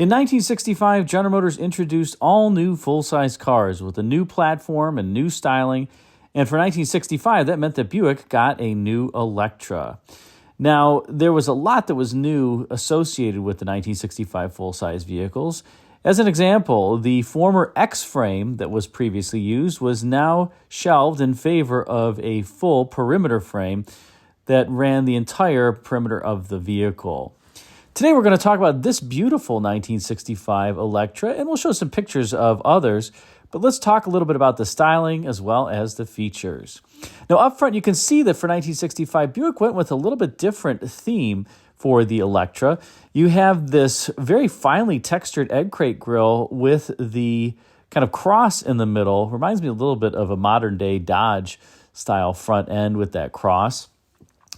In 1965, General Motors introduced all new full-size cars with a new platform and new styling. And for 1965, that meant that Buick got a new Electra. Now, there was a lot that was new associated with the 1965 full-size vehicles. As an example, the former X-frame that was previously used was now shelved in favor of a full perimeter frame that ran the entire perimeter of the vehicle. Today we're going to talk about this beautiful 1965 Electra, and we'll show some pictures of others, but let's talk a little bit about the styling as well as the features. Now up front you can see that for 1965 Buick went with a little bit different theme for the Electra. You have this very finely textured egg crate grille with the kind of cross in the middle. Reminds me a little bit of a modern day Dodge style front end with that cross.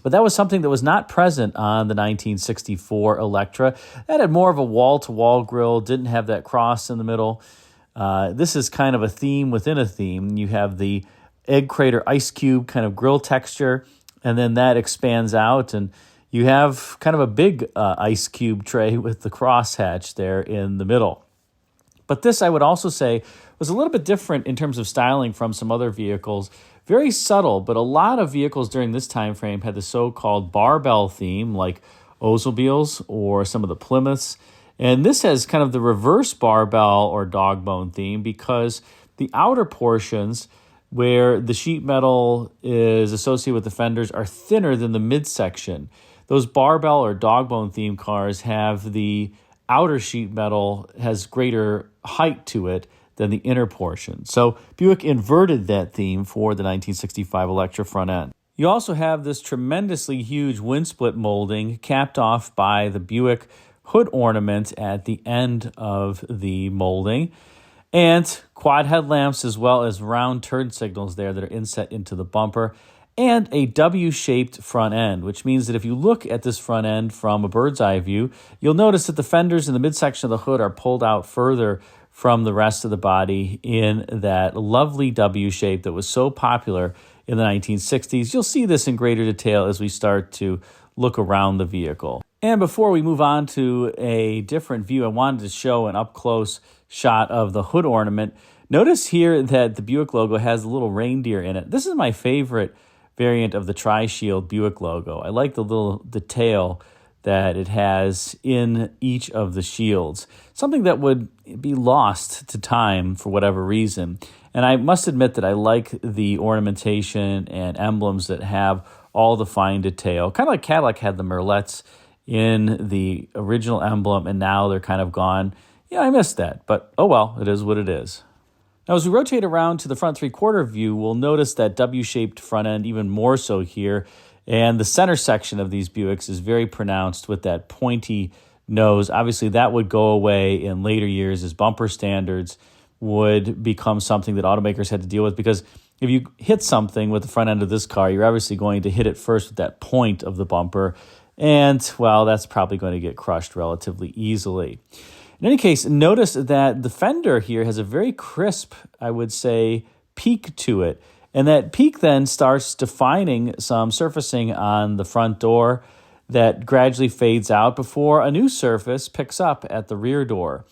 But that was something that was not present on the 1964 Electra. That had more of a wall-to-wall grille, didn't have that cross in the middle. This is kind of a theme within a theme. You have the egg crate or ice cube kind of grille texture, and then that expands out, and you have kind of a big ice cube tray with the crosshatch there in the middle. But this, I would also say, was a little bit different in terms of styling from some other vehicles. Very subtle, but a lot of vehicles during this time frame had the so-called barbell theme, like Oldsmobiles or some of the Plymouths. And this has kind of the reverse barbell or dog bone theme because the outer portions where the sheet metal is associated with the fenders are thinner than the midsection. Those barbell or dog bone theme cars have the outer sheet metal has greater height to it than the inner portion. So Buick inverted that theme for the 1965 Electra front end. You also have this tremendously huge wind split molding capped off by the Buick hood ornament at the end of the molding, and quad headlamps as well as round turn signals there that are inset into the bumper, and a W-shaped front end, which means that if you look at this front end from a bird's eye view, you'll notice that the fenders in the midsection of the hood are pulled out further from the rest of the body in that lovely W shape that was so popular in the 1960s. You'll see this in greater detail as we start to look around the vehicle. And before we move on to a different view, I wanted to show an up-close shot of the hood ornament. Notice here that the Buick logo has a little reindeer in it. This is my favorite variant of the Tri-Shield Buick logo. I like the little detail that it has in each of the shields, something that would be lost to time for whatever reason. And I must admit that I like the ornamentation and emblems that have all the fine detail, kind of like Cadillac had the Merlettes in the original emblem, and now they're kind of gone. Yeah, I missed that, but oh well, it is what it is. Now, as we rotate around to the front three-quarter view, we'll notice that W-shaped front end even more so here. And the center section of these Buicks is very pronounced with that pointy nose. Obviously, that would go away in later years as bumper standards would become something that automakers had to deal with, because if you hit something with the front end of this car, you're obviously going to hit it first with that point of the bumper. And, well, that's probably going to get crushed relatively easily. In any case, notice that the fender here has a very crisp, I would say, peak to it. And that peak then starts defining some surfacing on the front door that gradually fades out before a new surface picks up at the rear door.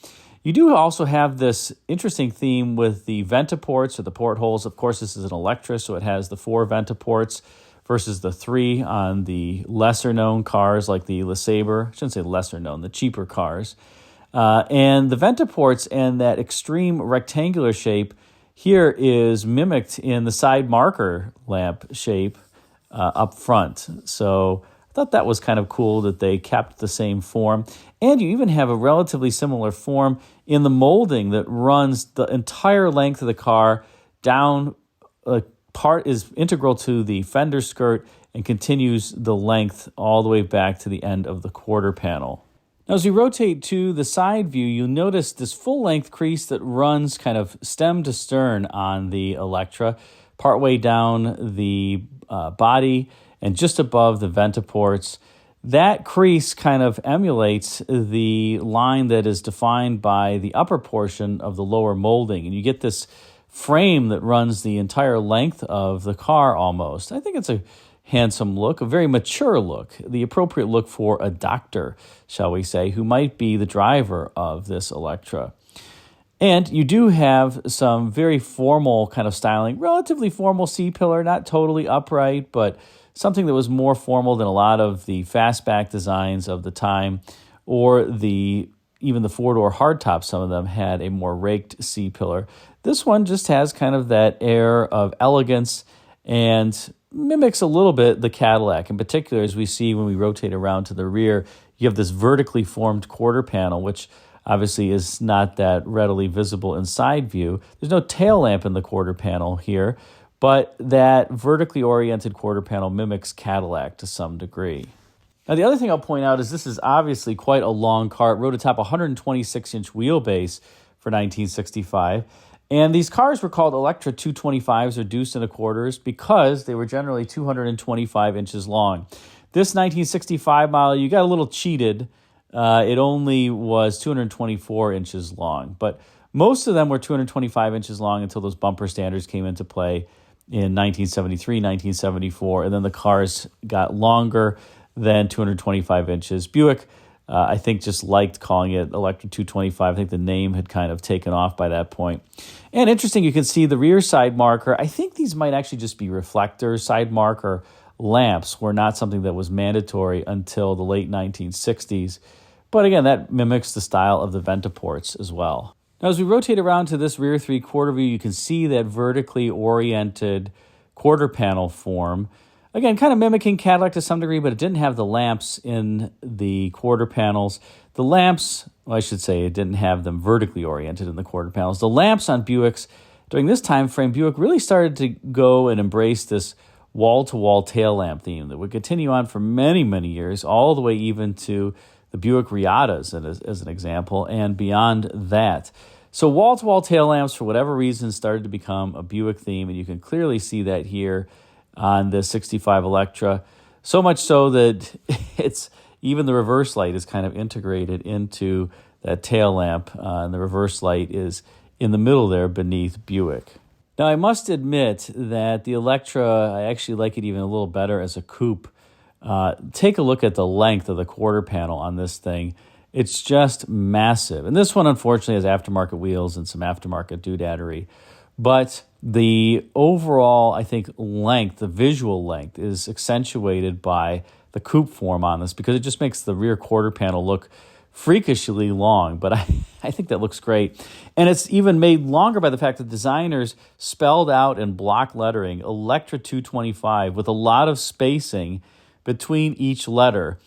You do also have this interesting theme with the ventiports or the portholes. Of course, this is an Electra, so it has the 4 ventiports versus the 3 on the lesser-known cars like the LeSabre. I shouldn't say lesser-known, the cheaper cars. And the ventiports and that extreme rectangular shape here is mimicked in the side marker lamp shape up front. So I thought that was kind of cool that they kept the same form. And you even have a relatively similar form in the molding that runs the entire length of the car down. Part is integral to the fender skirt and continues the length all the way back to the end of the quarter panel. Now, as we rotate to the side view, you'll notice this full-length crease that runs kind of stem to stern on the Electra, partway down the body and just above the ventiports. That crease kind of emulates the line that is defined by the upper portion of the lower molding, and you get this frame that runs the entire length of the car almost. I think it's a handsome look, a very mature look, the appropriate look for a doctor, shall we say, who might be the driver of this Electra. And you do have some very formal kind of styling, relatively formal C-pillar, not totally upright, but something that was more formal than a lot of the fastback designs of the time, or even the four-door hardtop, some of them had a more raked C-pillar. This one just has kind of that air of elegance and mimics a little bit the Cadillac. In particular, as we see when we rotate around to the rear, you have this vertically formed quarter panel, which obviously is not that readily visible in side view. There's no tail lamp in the quarter panel here, but that vertically oriented quarter panel mimics Cadillac to some degree. Now, the other thing I'll point out is this is obviously quite a long car. It rode atop a 126-inch wheelbase for 1965. And these cars were called Electra 225s or deuce and a quarters because they were generally 225 inches long. This 1965 model, you got a little cheated. It only was 224 inches long. But most of them were 225 inches long until those bumper standards came into play in 1973, 1974. And then the cars got longer than 225 inches. Buick, I think, just liked calling it Electra 225. I think the name had kind of taken off by that point. And interesting, you can see the rear side marker. I think these might actually just be reflectors. Side marker lamps were not something that was mandatory until the late 1960s. But again, that mimics the style of the Ventaports as well. Now, as we rotate around to this rear three-quarter view, you can see that vertically oriented quarter panel form. Again, kind of mimicking Cadillac to some degree, but it didn't have the lamps in the quarter panels. The lamps, well, I should say it didn't have them vertically oriented in the quarter panels. The lamps on Buicks, during this time frame, Buick really started to go and embrace this wall-to-wall tail lamp theme that would continue on for many, many years, all the way even to the Buick Riatas as an example, and beyond that. So wall-to-wall tail lamps, for whatever reason, started to become a Buick theme, and you can clearly see that here on the 65 Electra, so much so that it's even the reverse light is kind of integrated into that tail lamp, and the reverse light is in the middle there beneath Buick. Now, I must admit that the Electra, I actually like it even a little better as a coupe. Take a look at the length of the quarter panel on this thing. It's just massive. And this one, unfortunately, has aftermarket wheels and some aftermarket doodadery. But the overall, I think, length, the visual length, is accentuated by the coupe form on this because it just makes the rear quarter panel look freakishly long. But I think that looks great. And it's even made longer by the fact that designers spelled out in block lettering Electra 225 with a lot of spacing between each letter.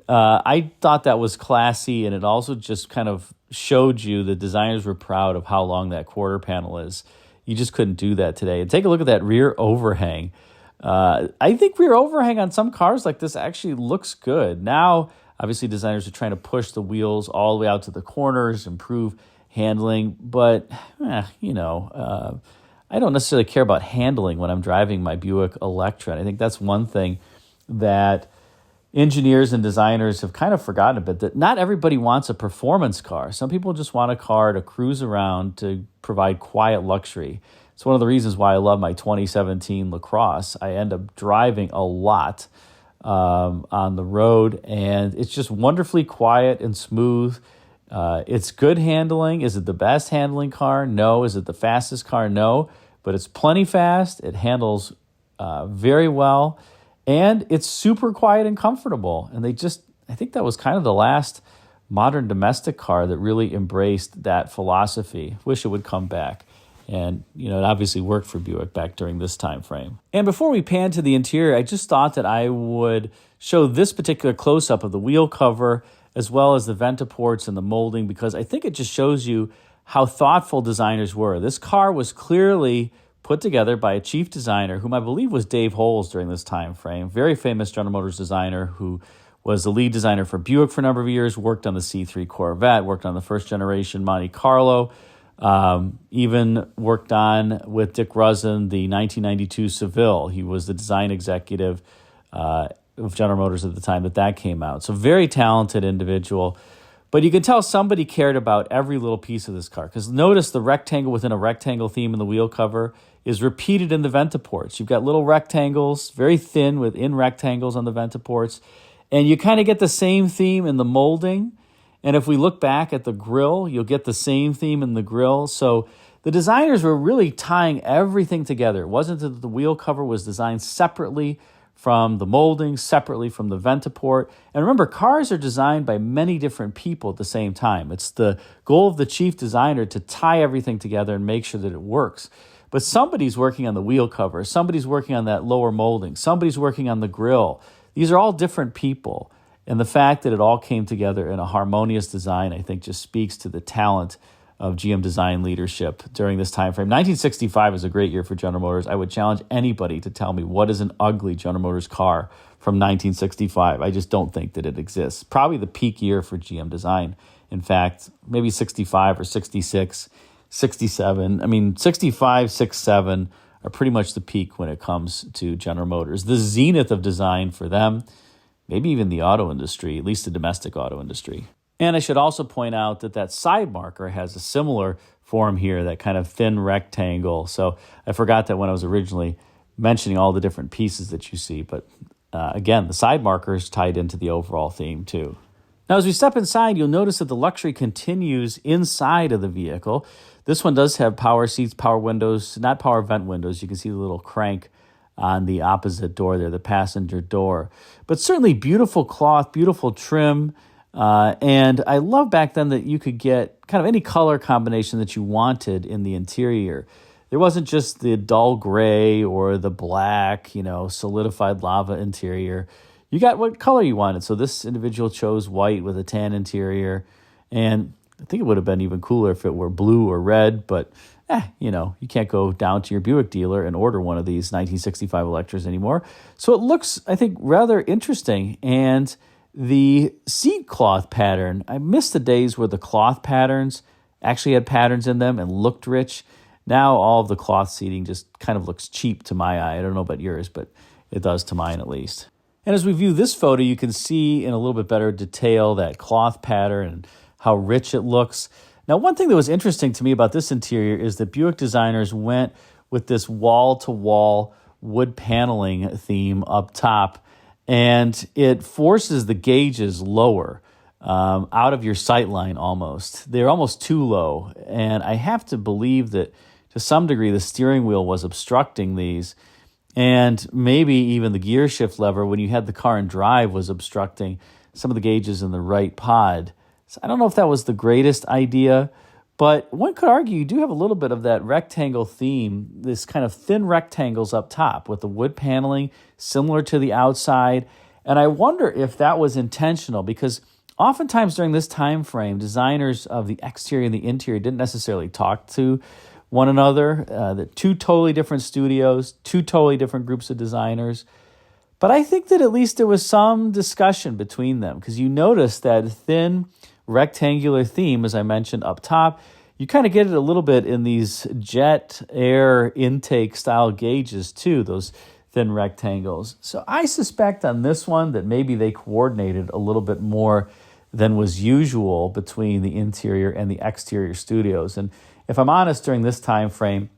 I thought that was classy, and it also just kind of showed you the designers were proud of how long that quarter panel is. You just couldn't do that today. And take a look at that rear overhang. I think rear overhang on some cars like this actually looks good. Now, obviously, designers are trying to push the wheels all the way out to the corners, improve handling. But, I don't necessarily care about handling when I'm driving my Buick Electra. And I think that's one thing that engineers and designers have kind of forgotten a bit, that not everybody wants a performance car. Some people just want a car to cruise around to provide quiet luxury. It's one of the reasons why I love my 2017 LaCrosse. I end up driving a lot on the road, and it's just wonderfully quiet and smooth. It's good handling. Is it the best handling car? No. Is it the fastest car? No. But it's plenty fast. It handles very well. And it's super quiet and comfortable. And I think that was kind of the last modern domestic car that really embraced that philosophy. Wish it would come back. And, it obviously worked for Buick back during this time frame. And before we pan to the interior, I just thought that I would show this particular close-up of the wheel cover as well as the Ventaports and the molding, because I think it just shows you how thoughtful designers were. This car was clearly put together by a chief designer, whom I believe was Dave Holes during this time frame, very famous General Motors designer who was the lead designer for Buick for a number of years, worked on the C3 Corvette, worked on the first generation Monte Carlo, even worked on with Dick Rusin the 1992 Seville. He was the design executive of General Motors at the time that came out. So very talented individual. But you can tell somebody cared about every little piece of this car, because notice the rectangle within a rectangle theme in the wheel cover. is repeated in the ventiports. You've got little rectangles, very thin within rectangles on the ventiports, and you kind of get the same theme in the molding. And if we look back at the grille, you'll get the same theme in the grille. So the designers were really tying everything together. It wasn't that the wheel cover was designed separately from the molding, separately from the ventiport. And remember, cars are designed by many different people at the same time. It's the goal of the chief designer to tie everything together and make sure that it works. But somebody's working on the wheel cover, somebody's working on that lower molding, somebody's working on the grille. These are all different people. And the fact that it all came together in a harmonious design, I think, just speaks to the talent of GM design leadership during this time frame. 1965 is a great year for General Motors. I would challenge anybody to tell me what is an ugly General Motors car from 1965. I just don't think that it exists. Probably the peak year for GM design. In fact, maybe 65 or 66, 67. I mean, 65, 67 are pretty much the peak when it comes to General Motors. The zenith of design for them, maybe even the auto industry, at least the domestic auto industry. And I should also point out that that side marker has a similar form here, that kind of thin rectangle. So I forgot that when I was originally mentioning all the different pieces that you see. But again, the side marker is tied into the overall theme too. Now, as we step inside, you'll notice that the luxury continues inside of the vehicle. This one does have power seats, power windows, not power vent windows. You can see the little crank on the opposite door there, the passenger door. But certainly beautiful cloth, beautiful trim. And I love back then that you could get kind of any color combination that you wanted in the interior. There wasn't just the dull gray or the black, solidified lava interior. You got what color you wanted. So this individual chose white with a tan interior. And I think it would have been even cooler if it were blue or red, but you can't go down to your Buick dealer and order one of these 1965 Electras anymore. So it looks, I think, rather interesting. And the seat cloth pattern, I miss the days where the cloth patterns actually had patterns in them and looked rich. Now all of the cloth seating just kind of looks cheap to my eye. I don't know about yours, but it does to mine at least. And as we view this photo, you can see in a little bit better detail that cloth pattern and how rich it looks. Now, one thing that was interesting to me about this interior is that Buick designers went with this wall-to-wall wood paneling theme up top, and it forces the gauges lower, out of your sight line almost. They're almost too low, and I have to believe that to some degree the steering wheel was obstructing these, and maybe even the gear shift lever when you had the car in drive was obstructing some of the gauges in the right pod. So I don't know if that was the greatest idea, but one could argue you do have a little bit of that rectangle theme, this kind of thin rectangles up top with the wood paneling similar to the outside. And I wonder if that was intentional, because oftentimes during this time frame, designers of the exterior and the interior didn't necessarily talk to one another. The two totally different studios, two totally different groups of designers. But I think that at least there was some discussion between them, because you notice that thin rectangular theme, as I mentioned up top. You kind of get it a little bit in these jet air intake style gauges too, those thin rectangles. So I suspect on this one that maybe they coordinated a little bit more than was usual between the interior and the exterior studios. And if I'm honest, during this time frame,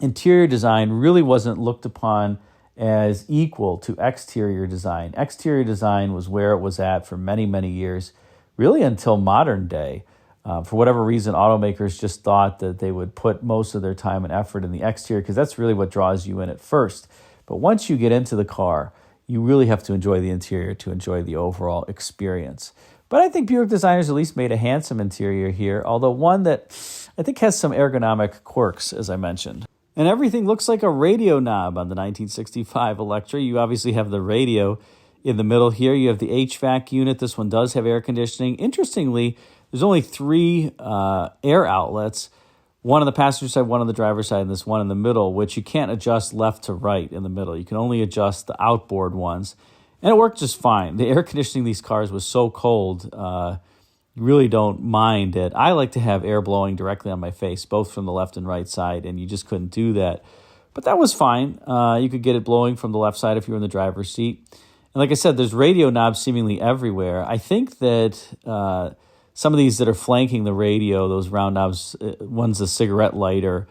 interior design really wasn't looked upon as equal to exterior design. Exterior design was where it was at for many, many years, really until modern day. For whatever reason, automakers just thought that they would put most of their time and effort in the exterior because that's really what draws you in at first. But once you get into the car, you really have to enjoy the interior to enjoy the overall experience. But I think Buick designers at least made a handsome interior here, although one that I think has some ergonomic quirks, as I mentioned. And everything looks like a radio knob on the 1965 Electra. You obviously have the radio in the middle here. You have the HVAC unit. This one does have air conditioning. Interestingly, there's only 3 air outlets, one on the passenger side, one on the driver's side, and this one in the middle, which you can't adjust left to right in the middle. You can only adjust the outboard ones. And it worked just fine. The air conditioning in these cars was so cold, you really don't mind it. I like to have air blowing directly on my face, both from the left and right side, and you just couldn't do that. But that was fine. You could get it blowing from the left side if you were in the driver's seat. And like I said, there's radio knobs seemingly everywhere. I think that some of these that are flanking the radio, those round knobs, one's a cigarette lighter.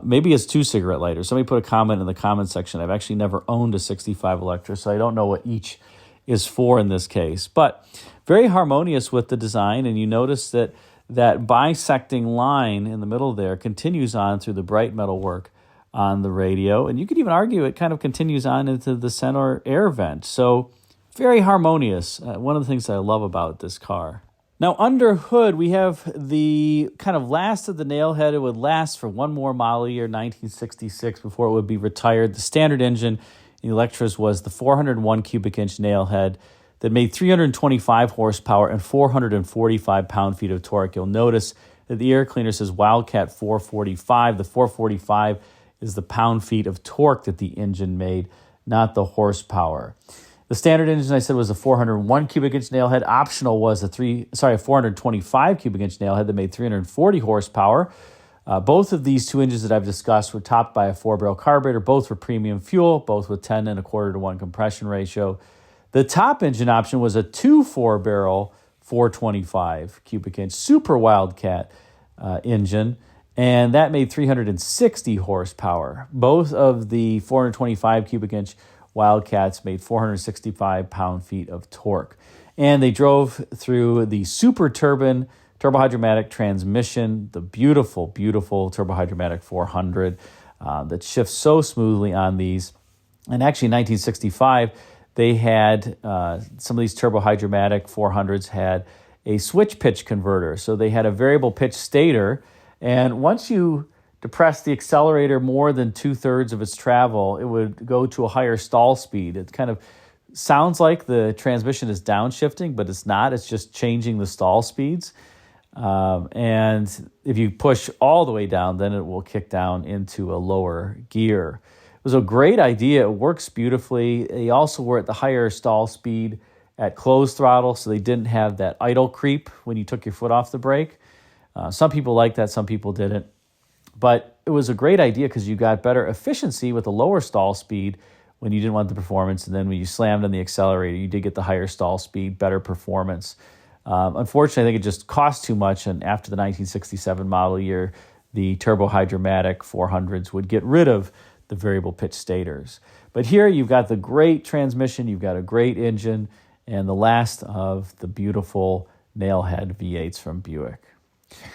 Maybe it's 2 cigarette lighters. Somebody put a comment in the comment section. I've actually never owned a 65 Electra, so I don't know what each is for in this case. But very harmonious with the design, and you notice that that bisecting line in the middle there continues on through the bright metal work on the radio, and you could even argue it kind of continues on into the center air vent. So very harmonious. One of the things that I love about this car. Now, under hood, we have the kind of last of the Nailhead. It would last for one more model year, 1966, before it would be retired. The standard engine in the Electras was the 401 cubic inch Nailhead that made 325 horsepower and 445 pound-feet of torque. You'll notice that the air cleaner says Wildcat 445. The 445 is the pound-feet of torque that the engine made, not the horsepower. The standard engine, I said, was a 401 cubic inch Nailhead. Optional was a 425 cubic inch Nailhead that made 340 horsepower. Both of these 2 engines that I've discussed were topped by a 4-barrel carburetor. Both were premium fuel, both with 10 1/4 to 1 compression ratio. The top engine option was a 2 4-barrel 425 cubic inch Super Wildcat engine, and that made 360 horsepower. Both of the 425 cubic inch Wildcats made 465 pound-feet of torque. And they drove through the Super Turbine turbohydromatic transmission, the beautiful, beautiful turbohydromatic 400 that shifts so smoothly on these. And actually in 1965, they had, some of these turbohydromatic 400s had a switch pitch converter. So they had a variable pitch stator, and once you depress the accelerator more than 2/3 of its travel, it would go to a higher stall speed. It kind of sounds like the transmission is downshifting, but it's not. It's just changing the stall speeds. And if you push all the way down, then it will kick down into a lower gear. It was a great idea. It works beautifully. They also were at the higher stall speed at closed throttle, so they didn't have that idle creep when you took your foot off the brake. Some people liked that, some people didn't. But it was a great idea because you got better efficiency with a lower stall speed when you didn't want the performance. And then when you slammed on the accelerator, you did get the higher stall speed, better performance. Unfortunately, I think it just cost too much. And after the 1967 model year, the turbohydromatic 400s would get rid of the variable pitch stators. But here you've got the great transmission, you've got a great engine, and the last of the beautiful Nailhead V8s from Buick.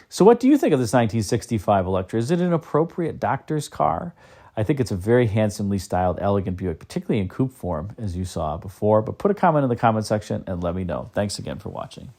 So what do you think of this 1965 Electra? Is it an appropriate doctor's car? I think it's a very handsomely styled, elegant Buick, particularly in coupe form, as you saw before. But put a comment in the comment section and let me know. Thanks again for watching.